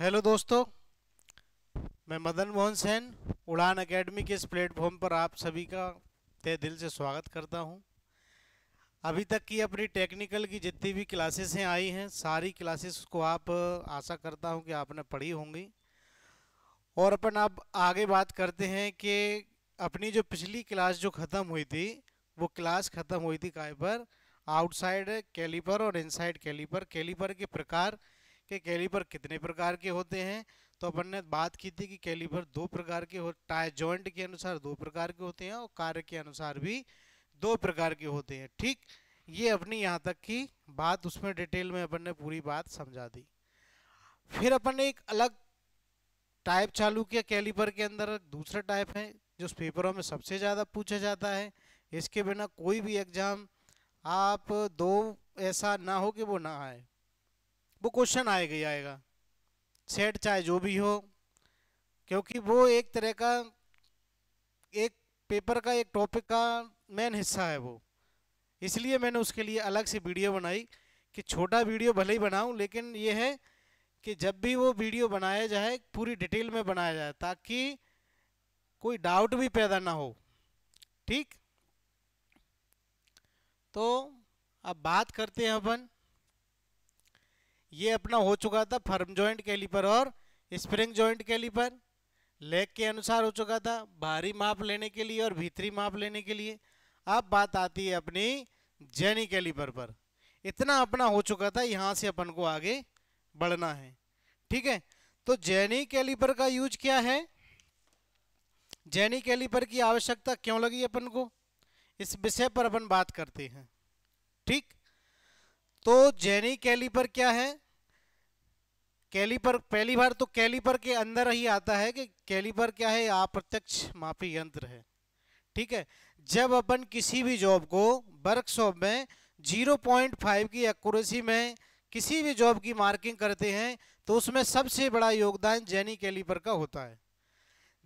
Hello दोस्तों, मैं मदन मोहन सेन उड़ान एकेडमी के इस प्लेटफॉर्म पर आप सभी का तहे दिल से स्वागत करता हूं। अभी तक की अपनी टेक्निकल की जितनी भी क्लासेस हैं आई हैं, सारी क्लासेस को आप आशा करता हूं कि आपने पढ़ी होंगी। और अपन अब आगे बात करते हैं कि अपनी जो पिछली क्लास जो ख़त्म हुई थी, वो क्लास ख़त्म हुई थी काय पर, आउटसाइड कैलिपर और इनसाइड कैलिपर। कैलिपर के प्रकार के कैलिपर कितने प्रकार के होते हैं, तो अपन ने बात की थी कि कैलिपर दो प्रकार के टाई जॉइंट के अनुसार दो प्रकार के होते हैं और कार्य के अनुसार भी दो प्रकार के होते हैं। ठीक, ये अपनी यहाँ तक की बात, उसमें डिटेल में अपन ने पूरी बात समझा दी। फिर अपन ने एक अलग टाइप चालू किया कैलिपर के अंदर, दूसरा टाइप है जो पेपरों में सबसे ज़्यादा पूछा जाता है। इसके बिना कोई भी एग्जाम आप दो ऐसा ना हो कि वो ना आए, वो क्वेश्चन आएगा ही आएगा, सेट चाहे जो भी हो, क्योंकि वो एक तरह का एक पेपर का एक टॉपिक का मेन हिस्सा है वो। इसलिए मैंने उसके लिए अलग से वीडियो बनाई कि छोटा वीडियो भले ही बनाऊं, लेकिन ये है कि जब भी वो वीडियो बनाया जाए पूरी डिटेल में बनाया जाए ताकि कोई डाउट भी पैदा ना हो। ठीक, तो अब बात करते हैं अपन। ये अपना हो चुका था फर्म जॉइंट कैलिपर और स्प्रिंग जॉइंट कैलिपर। लेग के अनुसार हो चुका था बाहरी माप लेने के लिए और भीतरी माप लेने के लिए। अब बात आती है अपनी जेनी कैलिपर पर। इतना अपना हो चुका था, यहाँ से अपन को आगे बढ़ना है। ठीक है, तो जेनी कैलिपर का यूज क्या है, जेनी कैलिपर की आवश्यकता क्यों लगी अपन को, इस विषय पर अपन बात करते हैं। ठीक, तो जेनी कैलिपर क्या है। कैलिपर पहली बार तो कैलिपर के अंदर ही आता है कि कैलिपर क्या है, अप्रत्यक्ष मापी यंत्र है। ठीक है, जब अपन किसी भी जॉब को वर्कशॉप में 0.5 की एक्यूरेसी में किसी भी जॉब की मार्किंग करते हैं तो उसमें सबसे बड़ा योगदान जेनी कैलिपर का होता है।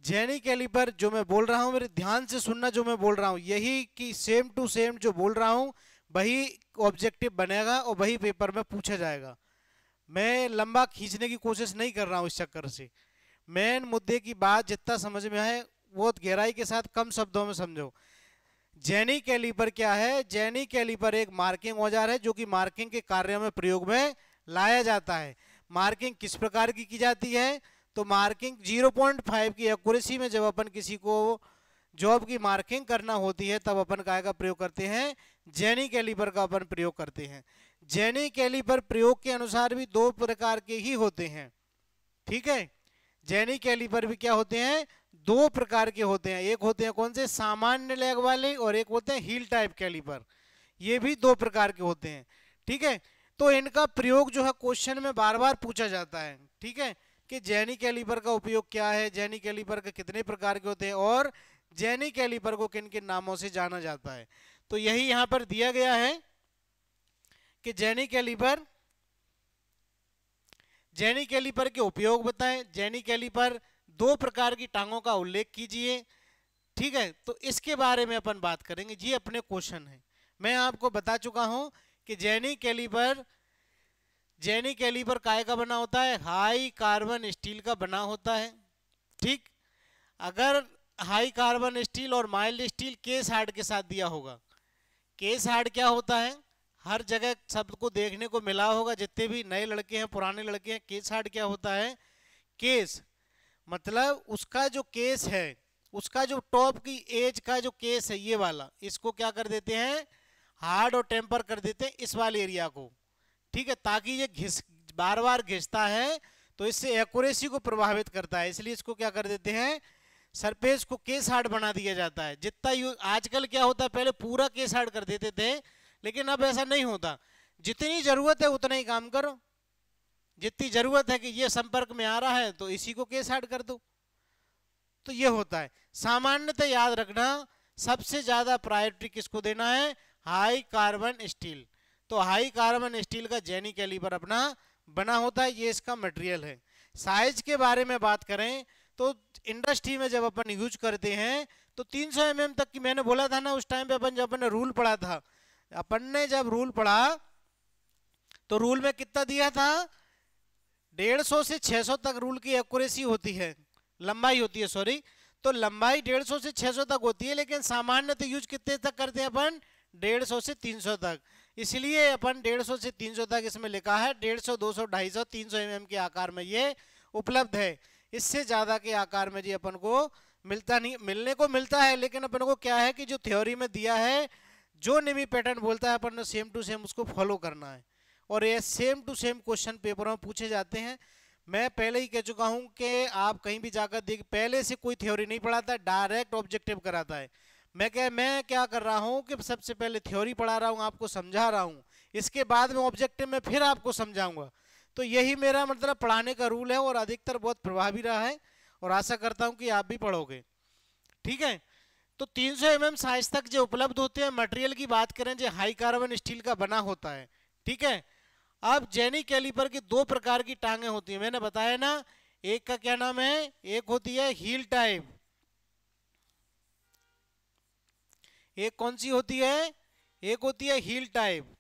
जेनी कैलिपर जो मैं बोल रहा हूं, मेरे ध्यान से सुनना, जो मैं बोल रहा हूं यही कि सेम टू सेम जो बोल रहा हूं वही ऑब्जेक्टिव बनेगा और वही पेपर में पूछा जाएगा। मैं लंबा खींचने की कोशिश नहीं कर रहा हूं इस चक्कर से। मेन मुद्दे की बात जितना समझ में आए वो गहराई के साथ कम शब्दों में समझो। जेनी कैलिपर क्या है, जेनी कैलिपर एक मार्किंग औजार है जो कि मार्किंग के कार्यों में प्रयोग में लाया जाता है। मार्किंग किस प्रकार की जाती है, तो मार्किंग 0.5 की एक्यूरेसी में जब अपन किसी को जॉब की मार्किंग करना होती है तब अपन काय का प्रयोग करते हैं, जेनी कैलिपर का अपन प्रयोग करते हैं। जेनी कैलिपर प्रयोग के अनुसार भी दो प्रकार के ही होते हैं। ठीक है, जेनी कैलिपर भी क्या होते हैं, दो प्रकार के होते हैं। एक होते हैं कौन से, सामान्य लेग वाले, और एक होते हैं हील टाइप कैलिपर। ये भी दो प्रकार के होते हैं। ठीक है, तो इनका प्रयोग जो है क्वेश्चन में बार बार पूछा जाता है। ठीक है, कि जेनी कैलिपर का उपयोग क्या है, जेनी कैलिपर के कितने प्रकार के होते हैं और जेनी कैलिपर को किन किन नामों से जाना जाता है। तो यही यहां पर दिया गया है कि जेनी कैलिपर के उपयोग बताएं। जेनी कैलिपर दो प्रकार की टांगों का उल्लेख कीजिए। ठीक है, तो इसके बारे में अपन बात करेंगे। जी अपने क्वेश्चन है, मैं आपको बता चुका हूं कि जेनी कैलिपर काय का बना होता है, हाई कार्बन स्टील का बना होता है। ठीक, अगर हाई कार्बन स्टील और माइल्ड स्टील केस हार्ड के साथ दिया होगा। केस हार्ड क्या होता है, हर जगह सबको देखने को मिला होगा, जितने भी नए लड़के हैं पुराने लड़के हैं। केस हार्ड क्या होता है, केस मतलब उसका जो केस है, उसका जो टॉप की एज का जो केस है ये वाला, इसको क्या कर देते हैं, हार्ड और टेम्पर कर देते हैं इस वाले एरिया को। ठीक है, ताकि ये बार बार घिसता है तो इससे एक्यूरेसी को प्रभावित करता है, इसलिए इसको क्या कर देते हैं, सरफेस को केस हार्ड बना दिया जाता है। जितना आजकल क्या होता है, पहले पूरा केस हार्ड कर देते थे, लेकिन अब ऐसा नहीं होता। जितनी जरूरत है उतना ही काम करो, जितनी जरूरत है कि ये संपर्क में आ रहा है तो इसी को केस हार्ड कर दो। तो ये होता है। सामान्यतः याद रखना सबसे ज्यादा प्रायोरिटी किसको देना है, हाई कार्बन स्टील। तो हाई कार्बन स्टील का जेनी कैलिपर अपना बना होता है, ये इसका मटेरियल है। साइज के बारे में बात करें तो इंडस्ट्री में जब अपन यूज करते हैं तो 300 mm तक की, मैंने बोला था ना उस टाइम पे अपन जब अपन ने रूल पढ़ा था, अपन ने जब रूल पढ़ा तो रूल में कितना दिया था, 150 से 600 तक रूल की एक्यूरेसी होती है, लंबाई होती है, सॉरी। तो लंबाई 150 से 600 तक होती है, लेकिन सामान्य तो यूज कितने तक करते हैं अपन? 150 से 300 तक। इसलिए अपन 150 से 300 तक इसमें लिखा है। 150, 200, 250, 300 mm के आकार में ये उपलब्ध है। इससे ज्यादा के आकार में जी अपन को मिलता नहीं, मिलने को मिलता है, लेकिन अपन को क्या है कि जो थ्योरी में दिया है, जो नेमी पैटर्न बोलता है, अपन ने सेम टू सेम उसको फॉलो करना है। और ये same to same question paper में पूछे जाते हैं। मैं पहले ही कह चुका हूं कि आप कहीं भी जाकर देख, पहले से कोई थ्योरी नहीं पढ़ाता, डायरेक्ट ऑब्जेक्टिव कराता है। मैं क्या कर रहा हूं कि सबसे पहले थ्योरी पढ़ा रहा हूं, आपको समझा रहा हूं, इसके बाद में ऑब्जेक्टिव में फिर आपको समझाऊंगा। तो यही मेरा मतलब पढ़ाने का रूल है, और अधिकतर बहुत प्रभावी रहा है, और आशा करता हूं कि आप भी पढ़ोगे। ठीक है, तो 300 mm साइज तक जो उपलब्ध होते हैं। मटेरियल की बात करें जो हाई कार्बन स्टील का बना होता है। ठीक है, अब जेनी कैलिपर की दो प्रकार की टांगे होती हैं, मैंने बताया ना। एक का क्या नाम है? एक होती है हील टाइप, एक कौन सी होती है? एक होती है हील टाइप।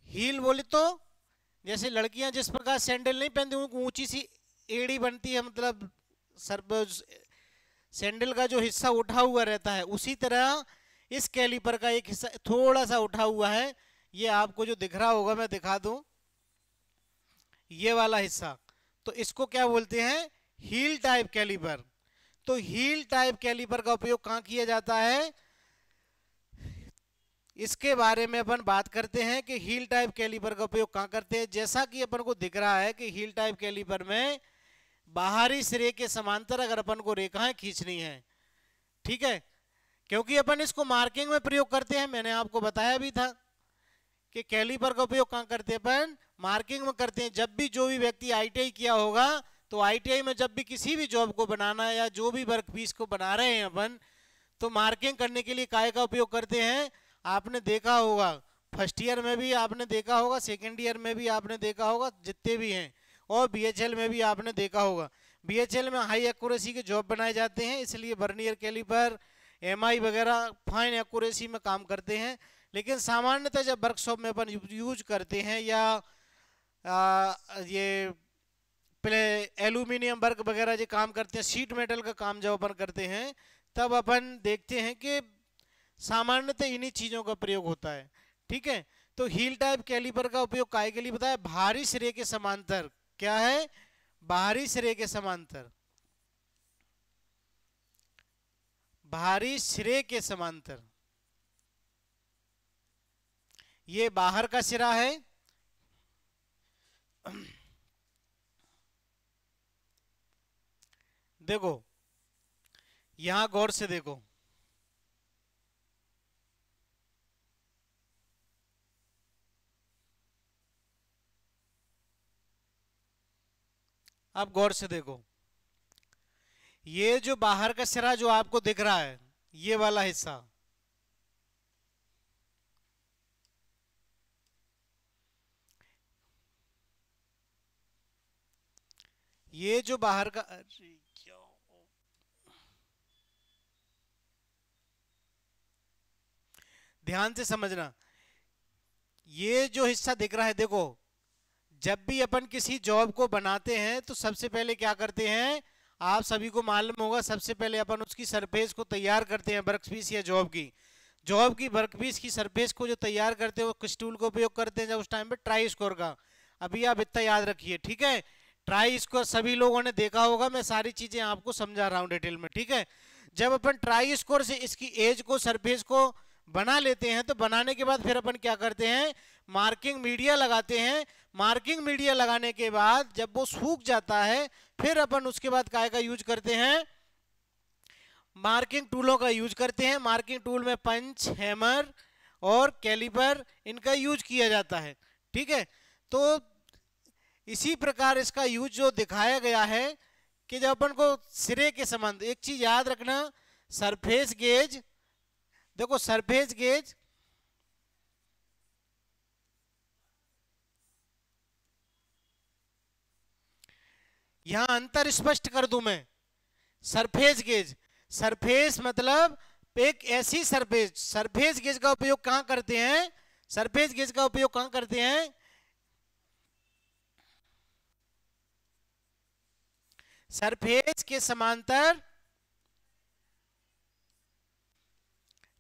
हील बोले तो जैसे लड़कियां जिस प्रकार सैंडल नहीं पहनती, उनको ऊंची सी एड़ी बनती है, मतलब सर सैंडल का जो हिस्सा उठा हुआ रहता है, उसी तरह इस कैलिपर का एक हिस्सा थोड़ा सा उठा हुआ है। ये आपको जो दिख रहा होगा, मैं दिखा दूं, ये वाला हिस्सा, तो इसको क्या बोलते हैं? Heel type caliper. तो हील टाइप कैलिपर का उपयोग कहां किया जाता है, इसके बारे में अपन बात करते हैं कि हील टाइप कैलिपर का उपयोग कहां करते हैं। जैसा कि अपन को दिख रहा है कि हील टाइप कैलिपर में बाहरी सिरे के समांतर अगर अपन को रेखाएं खींचनी है, ठीक है, क्योंकि अपन इसको मार्किंग में प्रयोग करते हैं। मैंने आपको बताया भी था कि कैलिपर का उपयोग कहां करते हैं? अपन मार्किंग में करते हैं। जब भी जो भी व्यक्ति आईटीआई किया होगा, तो आईटीआई में जब भी किसी भी जॉब को बनाना है या जो भी वर्क पीस को बना रहे हैं अपन, तो मार्किंग करने के लिए काय का उपयोग करते हैं? आपने देखा होगा, फर्स्ट ईयर में भी आपने देखा होगा, सेकेंड ईयर में भी आपने देखा होगा, जितने भी हैं, और बीएचएल में भी आपने देखा होगा। बीएचएल में हाई एक्यूरेसी के जॉब बनाए जाते हैं, इसलिए वर्नियर कैलिपर, एमआई वगैरह फाइन एक्यूरेसी में काम करते हैं। लेकिन सामान्यतः जब वर्कशॉप में अपन यूज करते हैं, या ये एल्यूमिनियम वर्क वगैरह जो काम करते हैं, शीट मेटल का काम जब अपन करते हैं, तब अपन देखते हैं कि सामान्यतः इन्हीं चीजों का प्रयोग होता है। ठीक है, तो हील टाइप कैलिपर का उपयोग काय के लिए बताया? बाहरी सिरे के समांतर। क्या है? बाहरी सिरे के समांतर, बाहरी सिरे के समांतर। ये बाहर का सिरा है, देखो यहां गौर से देखो, अब गौर से देखो, ये जो बाहर का सिरा जो आपको दिख रहा है, ये वाला हिस्सा, ये जो बाहर का, ध्यान से समझना, ये जो हिस्सा दिख रहा है, देखो जब भी अपन किसी जॉब को बनाते हैं तो सबसे पहले क्या करते हैं? आप सभी को मालूम होगा, सबसे पहले अपन उसकी सरफेस को तैयार करते हैं, वर्कपीस या जॉब की वर्कपीस की सरफेस को जो तैयार करते हैं, वो किस टूल का उपयोग करते हैं? जब उस टाइम पे ट्राई स्कोर का। अभी आप इतना याद रखिए, ठीक है? ट्राई स्कोर सभी लोगों ने देखा होगा, मैं सारी चीजें आपको समझा रहा हूं डिटेल में, ठीक है? जब अपन ट्राई स्कोर से इसकी एज को, सरफेस को बना लेते हैं, तो बनाने के बाद फिर अपन क्या करते हैं? मार्किंग मीडिया लगाते हैं। मार्किंग मीडिया लगाने के बाद जब वो सूख जाता है, फिर अपन उसके बाद काय का यूज करते हैं? मार्किंग टूलों का यूज करते हैं। मार्किंग टूल में पंच, हैमर और कैलिपर, इनका यूज किया जाता है। ठीक है, तो इसी प्रकार इसका यूज जो दिखाया गया है कि जब अपन को सिरे के संबंध, एक चीज याद रखना, सरफेस गेज, देखो सरफेस गेज, यहां अंतर स्पष्ट कर दूं मैं। सरफेस गेज, सरफेस मतलब एक ऐसी सरफेस, सरफेस गेज का उपयोग कहां करते हैं? सरफेस गेज का उपयोग कहां करते हैं? सरफेस के समांतर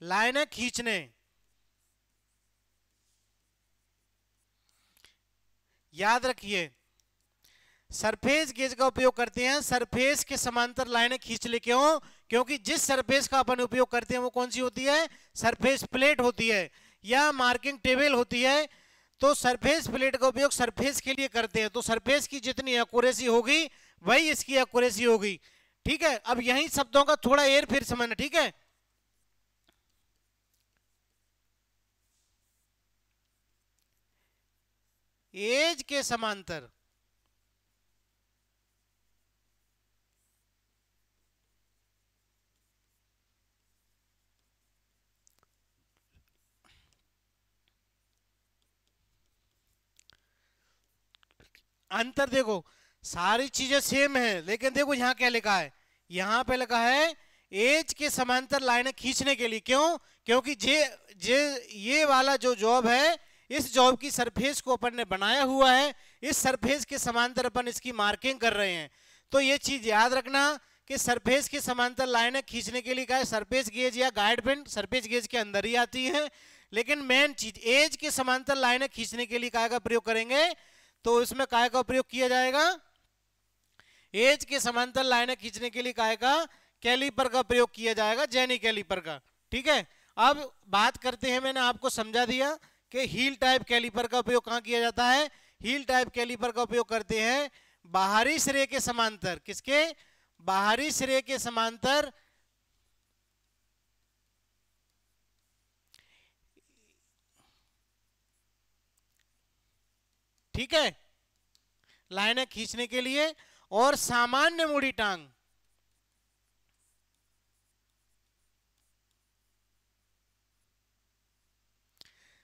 लाइनें खींचने। याद रखिए, सरफेस गेज का उपयोग करते हैं सरफेस के समांतर लाइनें खींच ले। क्यों? क्योंकि जिस सरफेस का अपन उपयोग करते हैं वो कौन सी होती है? सरफेस प्लेट होती है या मार्किंग टेबल होती है। तो सरफेस प्लेट का उपयोग सरफेस के लिए करते हैं, तो सरफेस की जितनी एक्यूरेसी होगी वही इसकी एक्यूरेसी होगी। ठीक है, अब यही शब्दों का थोड़ा एर फिर समझना। ठीक है, एज के समांतर अंतर देखो, सारी चीजें सेम है, लेकिन देखो यहां क्या लिखा है। यहां पे लिखा है एज के समांतर लाइनें खींचने के लिए। क्यों? क्योंकि ये वाला जो जॉब है, इस जॉब की सरफेस को अपन ने बनाया हुआ है, इस सरफेस के समांतर अपन इसकी मार्किंग कर रहे हैं। तो ये चीज याद रखना कि सरफेस के समांतर लाइनें खींचने के लिए क्या है? सरफेस गेज या गाइड पेन सरफेस गेज के अंदर ही आती है। लेकिन मेन चीज एज के समांतर लाइनें खींचने के लिए क्या का प्रयोग करेंगे? तो इसमें काय का प्रयोग किया जाएगा? एज के समांतर लाइनें खींचने के लिए काय का? कैलीपर का प्रयोग किया जाएगा, जेनी कैलीपर का। ठीक है, अब बात करते हैं, मैंने आपको समझा दिया कि हील टाइप कैलीपर का उपयोग कहां किया जाता है। हील टाइप कैलीपर का उपयोग करते हैं बाहरी सिरे के समांतर। किसके? बाहरी सिरे के समांतर ठीक है, लाइनें खींचने के लिए। और सामान्य मुड़ी टांग,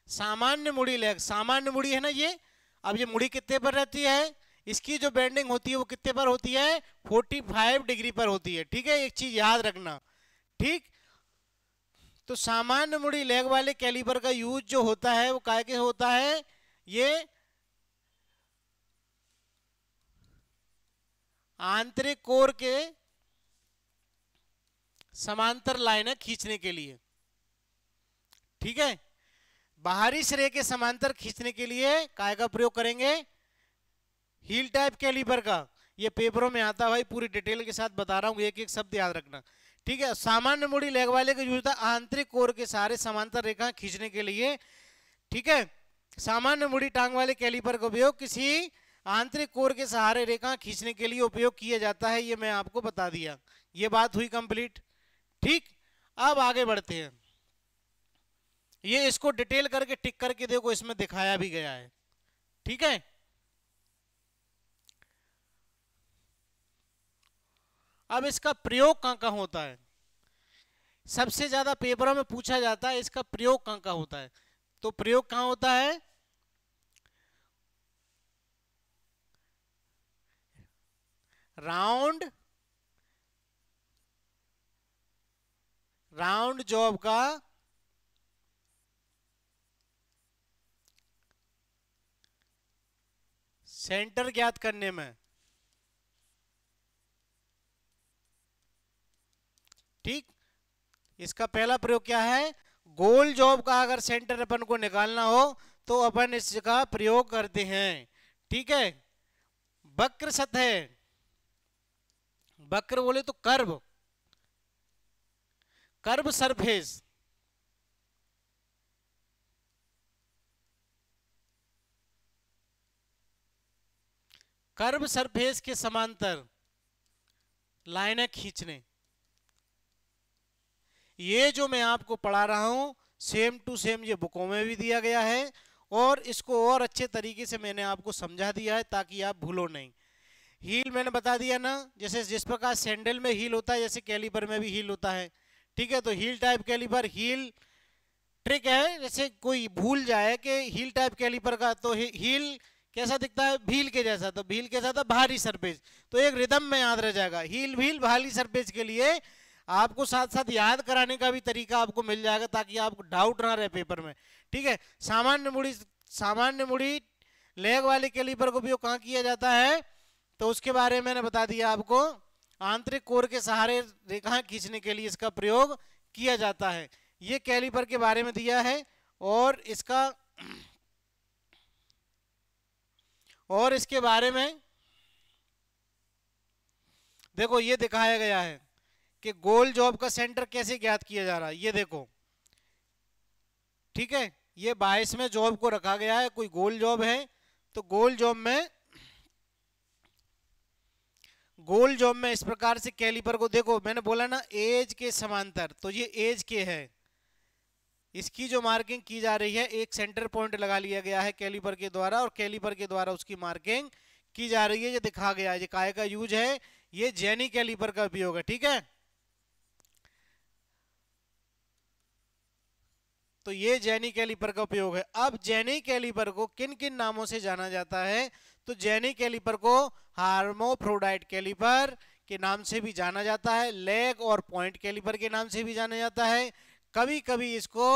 सामान्य मुड़ी लेग, सामान्य मुड़ी है ना ये। अब ये मुड़ी कितने पर रहती है? इसकी जो बेंडिंग होती है वो कितने पर होती है? 45 डिग्री पर होती है। ठीक है, एक चीज याद रखना। ठीक, तो सामान्य मुड़ी लेग वाले कैलिपर का यूज जो होता है वो काय के होता है? ये आंतरिक कोर के समांतर लाइनें खींचने के लिए। ठीक है, बाहरी सिरे के समांतर खींचने के लिए काय का प्रयोग करेंगे? हील टाइप कैलिपर का। ये पेपरों में आता है भाई, पूरी डिटेल के साथ बता रहा हूं, एक एक शब्द याद रखना। ठीक है, सामान्य मुड़ी लेग वाले का यूज होता है आंतरिक कोर के सारे समांतर रेखा खींचने के लिए। ठीक है, सामान्य मुड़ी टांग वाले कैलिपर का उपयोग किसी आंतरिक कोर के सहारे रेखा खींचने के लिए उपयोग किया जाता है। ये मैं आपको बता दिया, ये बात हुई कंप्लीट। ठीक, अब आगे बढ़ते हैं। ये इसको डिटेल करके टिक करके देखो, इसमें दिखाया भी गया है। ठीक है, अब इसका प्रयोग कहां कहां होता है? सबसे ज्यादा पेपरों में पूछा जाता है इसका प्रयोग कहां कहां होता है। तो प्रयोग कहां होता है? राउंड जॉब का सेंटर ज्ञात करने में। ठीक, इसका पहला प्रयोग क्या है? गोल जॉब का अगर सेंटर अपन को निकालना हो तो अपन इसका प्रयोग करते हैं। ठीक है, वक्र सतह, वक्र बोले तो curve, curve surface, curve surface के समांतर लाइनें खींचने। ये जो मैं आपको पढ़ा रहा हूं सेम टू सेम ये बुकों में भी दिया गया है, और इसको और अच्छे तरीके से मैंने आपको समझा दिया है ताकि आप भूलो नहीं। हील मैंने बता दिया ना, जैसे जिस प्रकार सैंडल में हील होता है जैसे कैलिपर में भी हील होता है। ठीक है, तो heel type caliper, heel trick है, जैसे कोई भूल जाए कि हील टाइप कैलिपर का, तो हील कैसा दिखता है? भील के जैसा। तो भील कैसा था? भारी सरफेस। तो एक रिदम में याद रह जाएगा, हील भील भारी सरफेस के लिए आपको साथ साथ याद कराने का भी तरीका आपको मिल जाएगा ताकि आपको डाउट ना रहे पेपर में। ठीक है, सामान्य मुड़ी लेग वाले कैलिपर का उपयोग कहां किया जाता है? तो उसके बारे में मैंने बता दिया आपको। आंतरिक कोर के सहारे रेखाएं खींचने के लिए इसका प्रयोग किया जाता है। ये कैलिपर के बारे में दिया है और इसके बारे में देखो ये दिखाया गया है कि गोल जॉब का सेंटर कैसे ज्ञात किया जा रहा है। ये देखो, ठीक है, ये 22 में जॉब को रखा गया है, कोई गोल जॉब है, तो गोल जॉब में इस प्रकार से कैलिपर को देखो, मैंने बोला ना एज के समांतर, तो ये एज के है, इसकी जो मार्किंग की जा रही है एक सेंटर पॉइंट लगा लिया गया है कैलिपर के द्वारा और कैलिपर के द्वारा उसकी मार्किंग की जा रही है। ये दिखा गया है, ये काय का यूज है, ये जेनी कैलिपर का उपयोग है। ठीक है, तो ये जेनी कैलिपर का उपयोग है। अब जेनी कैलिपर को किन किन नामों से जाना जाता है, तो जेनी कैलिपर को हार्मोफ्रोडाइट कैलिपर के नाम से भी जाना जाता है, लेग और पॉइंट कैलिपर के नाम से भी जाना जाता है, कभी कभी इसको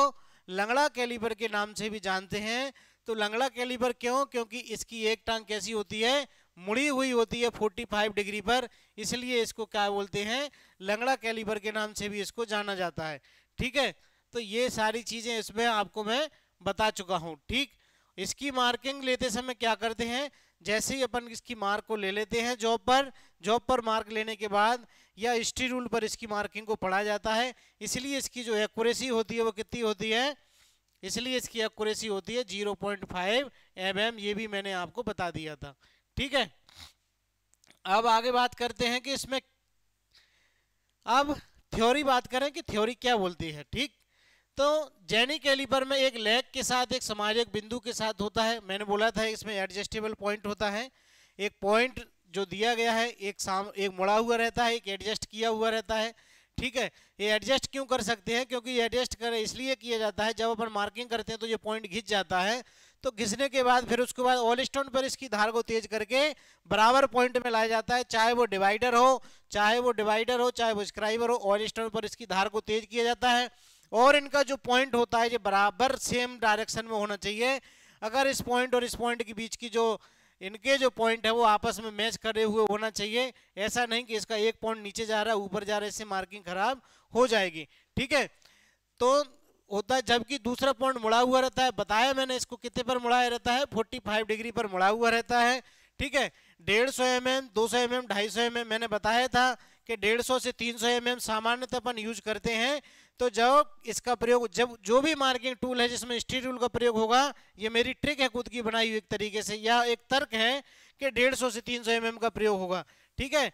लंगड़ा कैलिपर के नाम से भी जानते हैं। तो लंगड़ा कैलिपर क्यों? क्योंकि इसकी एक टांग कैसी होती है, मुड़ी हुई होती है 45 डिग्री पर, इसलिए इसको क्या बोलते हैं, लंगड़ा कैलिपर के नाम से भी इसको जाना जाता है। ठीक है, तो ये सारी चीजें इसमें आपको मैं बता चुका हूं। ठीक, इसकी मार्किंग लेते समय क्या करते हैं, जैसे ही अपन इसकी मार्क को ले लेते हैं जॉब पर मार्क लेने के बाद या स्टी रूल पर इसकी मार्किंग को पढ़ा जाता है, इसलिए इसकी जो एक्यूरेसी होती है वो कितनी होती है, इसलिए इसकी एक्यूरेसी होती है 0.5 mm, ये भी मैंने आपको बता दिया था। ठीक है, अब आगे बात करते हैं कि इसमें अब थ्योरी बात करें कि थ्योरी क्या बोलती है। ठीक, तो जेनी कैलिपर में एक लेग के साथ एक समायोजक बिंदु के साथ होता है, मैंने बोला था इसमें एडजस्टेबल पॉइंट होता है, एक पॉइंट जो दिया गया है एक मुड़ा हुआ रहता है, एक एडजस्ट किया हुआ रहता है। ठीक है, ये एडजस्ट क्यों कर सकते हैं, क्योंकि ये एडजस्ट कर इसलिए किया जाता है, जब अपन मार्किंग करते हैं तो ये पॉइंट घिस जाता है, तो घिसने के बाद फिर उसके बाद ऑल स्टोन पर इसकी धार को तेज करके बराबर पॉइंट में लाया जाता है, चाहे वो डिवाइडर हो चाहे वो स्क्राइबर हो, ऑल स्टोन पर इसकी धार को तेज किया जाता है और इनका जो पॉइंट होता है ये बराबर सेम डायरेक्शन में होना चाहिए। अगर इस पॉइंट और इस पॉइंट के बीच की जो इनके जो पॉइंट है वो आपस में मैच करे हुए होना चाहिए, ऐसा नहीं कि इसका एक पॉइंट नीचे जा रहा है ऊपर जा रहा है, इससे मार्किंग खराब हो जाएगी। ठीक है, तो होता है जबकि दूसरा पॉइंट मुड़ा हुआ रहता है, बताया मैंने इसको कितने पर मुड़ा रहता है, 45 डिग्री पर मुड़ा हुआ रहता है। ठीक है, 150 mm, 200 mm, 250 mm, मैंने बताया था कि 150 से 300 mm सामान्यतः अपन यूज करते हैं। तो जब इसका प्रयोग, जब जो भी मार्किंग टूल है जिसमें स्टी टूल का प्रयोग होगा, ये मेरी ट्रिक है खुद की बनाई हुई एक तरीके से, या एक तर्क है कि 150 से 300 mm का प्रयोग होगा। ठीक है,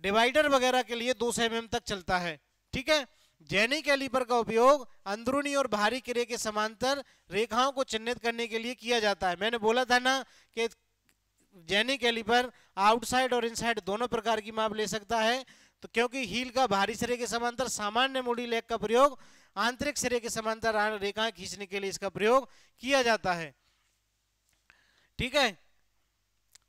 डिवाइडर वगैरह के लिए 200 mm तक चलता है। ठीक है, जेनी कैलिपर का उपयोग अंदरूनी और बाहरी किरे के समांतर रेखाओं को चिन्हित करने के लिए किया जाता है। मैंने बोला था ना कि जेनी कैलिपर आउटसाइड और इनसाइड दोनों प्रकार की माप ले सकता है, तो क्योंकि हील का बाहरी सिरे के समांतर सामान्य मुड़ी लेग का प्रयोग आंतरिक सिरे के समांतर रेखाएं खींचने के लिए इसका प्रयोग किया जाता है। ठीक है,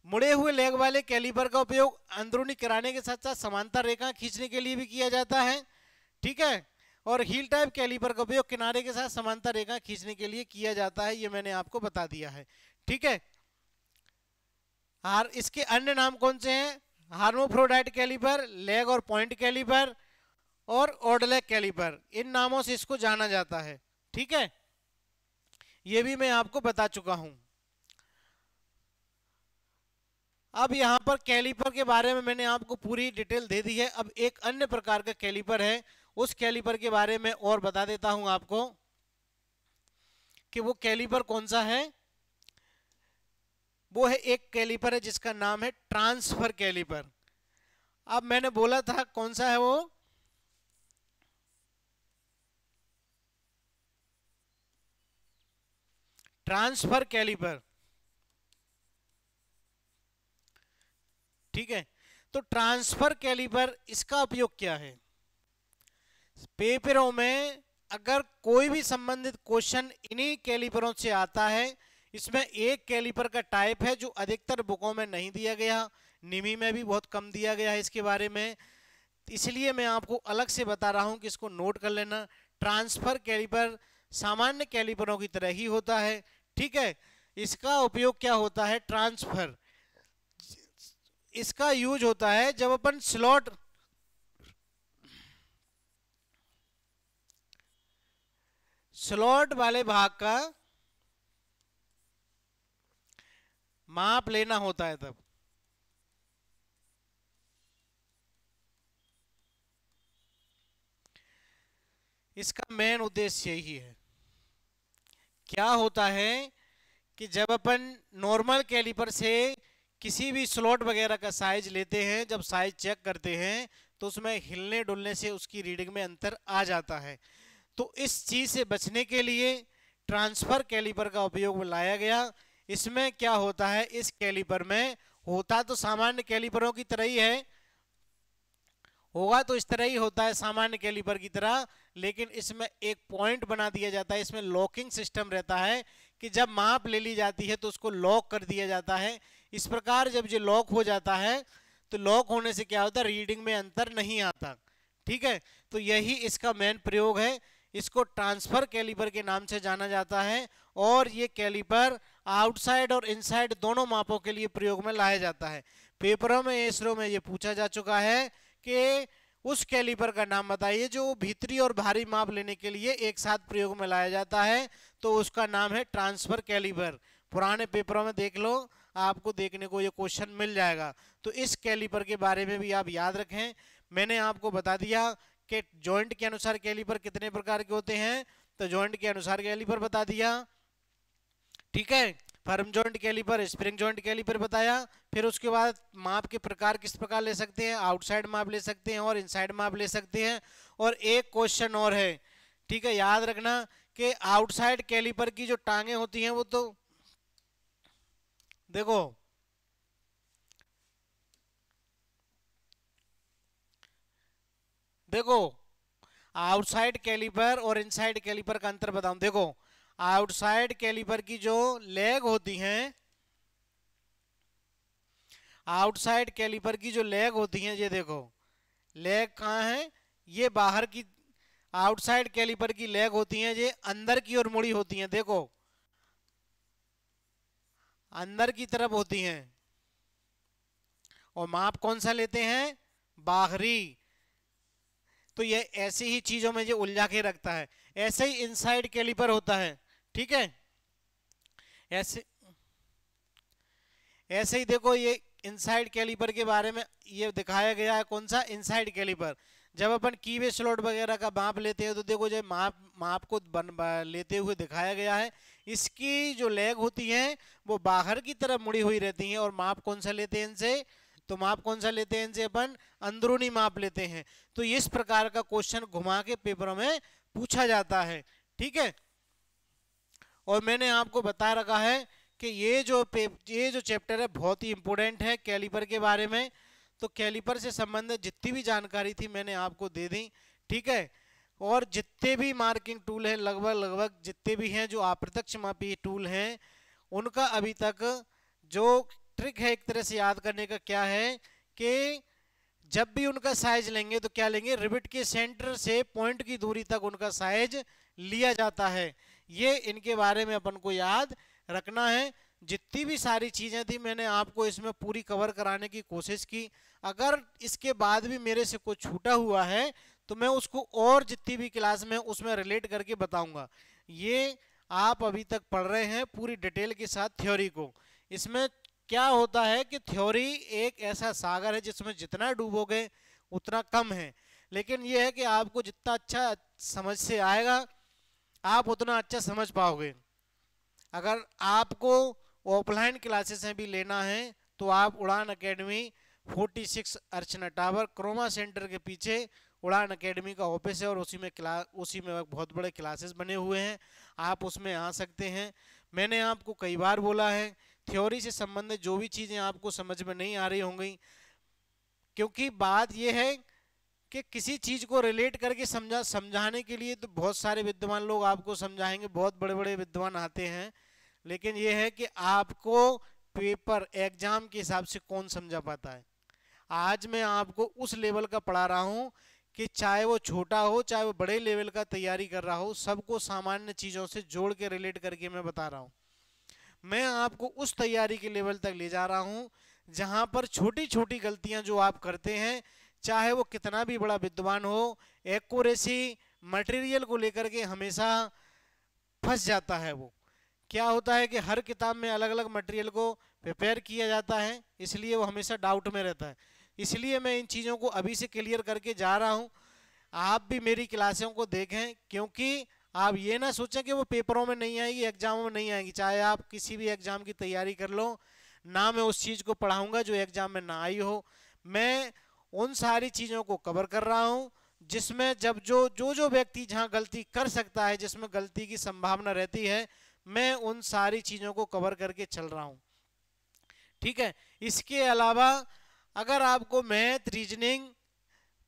मुड़े हुए लेग वाले कैलिपर का उपयोग अंदरूनी किराने के साथ साथ समांतर रेखा खींचने के लिए भी किया जाता है। ठीक है, और हील टाइप कैलिपर का उपयोग किनारे के साथ समांतर रेखा खींचने के लिए किया जाता है, ये मैंने आपको बता दिया है। ठीक है, इसके अन्य नाम कौन से हैं, हार्मोफ्रोडाइट कैलिपर, लेग और पॉइंट कैलिपर और ऑडलेग कैलिपर, इन नामों से इसको जाना जाता है। ठीक है, ये भी मैं आपको बता चुका हूं। अब यहां पर कैलिपर के बारे में मैंने आपको पूरी डिटेल दे दी है। अब एक अन्य प्रकार का कैलिपर है, उस कैलिपर के बारे में और बता देता हूं आपको कि वो कैलिपर कौन सा है। वो है एक कैलिपर है जिसका नाम है ट्रांसफर कैलिपर। अब मैंने बोला था कौन सा है वो, ट्रांसफर कैलिपर। ठीक है, तो ट्रांसफर कैलिपर इसका उपयोग क्या है, पेपरों में अगर कोई भी संबंधित क्वेश्चन इन्हीं कैलिपरों से आता है, इसमें एक कैलिपर का टाइप है जो अधिकतर बुकों में नहीं दिया गया, निमी में भी बहुत कम दिया गया है इसके बारे में, इसलिए मैं आपको अलग से बता रहा हूं कि इसको नोट कर लेना। ट्रांसफर कैलिपर सामान्य कैलिपरों की तरह ही होता है। ठीक है, इसका उपयोग क्या होता है, ट्रांसफर, इसका यूज होता है जब अपन स्लॉट वाले भाग का माप लेना होता है तब। इसका मेन उद्देश्य यही है। क्या होता है कि जब अपन नॉर्मल कैलिपर से किसी भी स्लॉट वगैरह का साइज लेते हैं, जब साइज चेक करते हैं तो उसमें हिलने डुलने से उसकी रीडिंग में अंतर आ जाता है। तो इस चीज से बचने के लिए ट्रांसफर कैलिपर का उपयोग लाया गया। इसमें क्या होता है, इस कैलिपर में होता तो सामान्य कैलिपरों की तरह ही है, होगा तो इस तरह ही होता है सामान्य कैलिपर की तरह, लेकिन इसमें एक पॉइंट बना दिया जाता है। इसमें लॉकिंग सिस्टम रहता है कि जब माप ले ली जाती है तो उसको लॉक कर दिया जाता है। इस प्रकार जब ये लॉक हो जाता है तो लॉक होने से क्या होता है, रीडिंग में अंतर नहीं आता। ठीक है, तो यही इसका मेन प्रयोग है। इसको ट्रांसफर कैलिपर के नाम से जाना जाता है और ये कैलिपर आउटसाइड और इनसाइड दोनों मापों के लिए प्रयोग में लाया जाता है। पेपरों में, इसरो में ये पूछा जा चुका है कि उस कैलिपर का नाम बताइए जो भीतरी और बाहरी माप लेने के लिए एक साथ प्रयोग में लाया जाता है, तो उसका नाम है ट्रांसफर कैलिपर। पुराने पेपरों में देख लो, आपको देखने को ये क्वेश्चन मिल जाएगा। तो इस कैलिपर के बारे में भी आप याद रखें। मैंने आपको बता दिया कि जॉइंट के अनुसार कैलिपर कितने प्रकार के होते हैं, तो जॉइंट के अनुसार कैलिपर बता दिया। ठीक है, firm joint caliper, spring joint caliper बताया। फिर उसके बाद माप के प्रकार किस प्रकार ले सकते हैं, आउटसाइड माप ले सकते हैं और इनसाइड माप ले सकते हैं। और एक क्वेश्चन और है, ठीक है, याद रखना कि आउटसाइड कैलिपर की जो टांगे होती हैं वो तो देखो आउटसाइड कैलिपर और इनसाइड कैलिपर का अंतर बताऊं। देखो, आउटसाइड कैलिपर की जो लेग होती हैं, आउटसाइड कैलिपर की जो लेग होती हैं, ये देखो लेग कहाँ है, ये बाहर की आउटसाइड कैलिपर की लेग होती हैं, ये अंदर की ओर मुड़ी होती हैं। देखो अंदर की तरफ होती हैं और माप कौन सा लेते हैं, बाहरी। तो ये ऐसी ही चीजों में ये उलझा के रखता है। ऐसे ही इनसाइड कैलिपर होता है। ठीक है, ऐसे ऐसे ही देखो ये इनसाइड कैलिपर के बारे में ये दिखाया गया है। कौन सा, इनसाइड कैलिपर। जब अपन कीवे स्लॉट वगैरह का माप लेते हैं तो देखो जो माप को लेते हुए दिखाया गया है। इसकी जो लेग होती है वो बाहर की तरफ मुड़ी हुई रहती हैं और माप कौन सा लेते हैं इनसे, तो माप कौन सा लेते हैं इनसे, अपन अंदरूनी माप लेते हैं। तो इस प्रकार का क्वेश्चन घुमा के पेपरों में पूछा जाता है। ठीक है, और मैंने आपको बता रखा है कि ये जो चैप्टर है बहुत ही इंपॉर्टेंट है कैलिपर के बारे में। तो कैलिपर से संबंधित जितनी भी जानकारी थी मैंने आपको दे दी। ठीक है, और जितने भी मार्किंग टूल हैं, लगभग जितने भी हैं जो अप्रत्यक्ष मापी टूल हैं, उनका अभी तक जो ट्रिक है एक तरह से याद करने का क्या है कि जब भी उनका साइज लेंगे तो क्या लेंगे, रिबिट के सेंटर से पॉइंट की दूरी तक उनका साइज लिया जाता है। ये इनके बारे में अपन को याद रखना है। जितनी भी सारी चीजें थी मैंने आपको इसमें पूरी कवर कराने की कोशिश की। अगर इसके बाद भी मेरे से कुछ छूटा हुआ है तो मैं उसको और जितनी भी क्लास में उसमें रिलेट करके बताऊंगा। ये आप अभी तक पढ़ रहे हैं पूरी डिटेल के साथ थ्योरी को। इसमें क्या होता है कि थ्योरी एक ऐसा सागर है जिसमें जितना डूबोगे उतना कम है, लेकिन यह है कि आपको जितना अच्छा समझ से आएगा आप उतना अच्छा समझ पाओगे। अगर आपको ऑफलाइन क्लासेस भी लेना है तो आप उड़ान एकेडमी 46 अर्चना टावर क्रोमा सेंटर के पीछे उड़ान एकेडमी का ऑफिस है और उसी में बहुत बड़े क्लासेस बने हुए हैं, आप उसमें आ सकते हैं। मैंने आपको कई बार बोला है थ्योरी से संबंधित जो भी चीज़ें आपको समझ में नहीं आ रही होंगी, क्योंकि बात यह है कि किसी चीज़ को रिलेट करके समझाने के लिए तो बहुत सारे विद्वान लोग आपको समझाएंगे, बहुत बड़े बड़े विद्वान आते हैं, लेकिन यह है कि आपको पेपर एग्जाम के हिसाब से कौन समझा पाता है। आज मैं आपको उस लेवल का पढ़ा रहा हूँ कि चाहे वो छोटा हो चाहे वो बड़े लेवल का तैयारी कर रहा हो, सबको सामान्य चीज़ों से जोड़ के रिलेट करके मैं बता रहा हूँ। मैं आपको उस तैयारी के लेवल तक ले जा रहा हूँ जहां पर छोटी छोटी गलतियां जो आप करते हैं, चाहे वो कितना भी बड़ा विद्वान हो, एक्यूरेसी मटेरियल को लेकर के हमेशा फंस जाता है। वो क्या होता है कि हर किताब में अलग अलग मटेरियल को प्रिपेयर किया जाता है, इसलिए वो हमेशा डाउट में रहता है। इसलिए मैं इन चीज़ों को अभी से क्लियर करके जा रहा हूँ। आप भी मेरी क्लासों को देखें, क्योंकि आप ये ना सोचें कि वो पेपरों में नहीं आएगी, एग्जामों में नहीं आएगी। चाहे आप किसी भी एग्जाम की तैयारी कर लो, ना मैं उस चीज़ को पढ़ाऊंगा जो एग्जाम में ना आई हो। मैं उन सारी चीज़ों को कवर कर रहा हूँ जिसमें जब जो व्यक्ति जहाँ गलती कर सकता है, जिसमें गलती की संभावना रहती है, मैं उन सारी चीज़ों को कवर करके चल रहा हूँ। ठीक है। इसके अलावा अगर आपको मैथ, रीजनिंग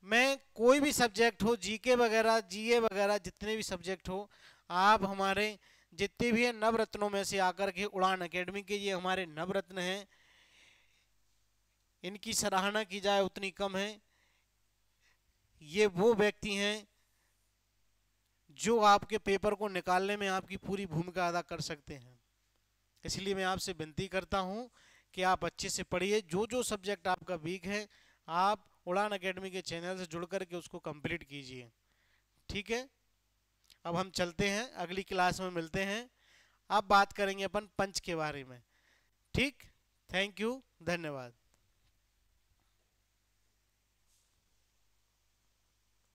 में कोई भी सब्जेक्ट हो, जीके वगैरह, जीए वगैरह, जितने भी सब्जेक्ट हो, आप हमारे जितने भी हैं नवरत्नों में से आकर के उड़ान एकेडमी के, ये हमारे नवरत्न हैं, इनकी सराहना की जाए उतनी कम है। ये वो व्यक्ति हैं जो आपके पेपर को निकालने में आपकी पूरी भूमिका अदा कर सकते हैं। इसलिए मैं आपसे विनती करता हूं कि आप अच्छे से पढ़िए। जो जो सब्जेक्ट आपका वीक है, आप उड़ान एकेडमी के चैनल से जुड़ करके उसको कंप्लीट कीजिए। ठीक है। अब हम चलते हैं, अगली क्लास में मिलते हैं। अब बात करेंगे अपन पंच के बारे में। ठीक। थैंक यू, धन्यवाद।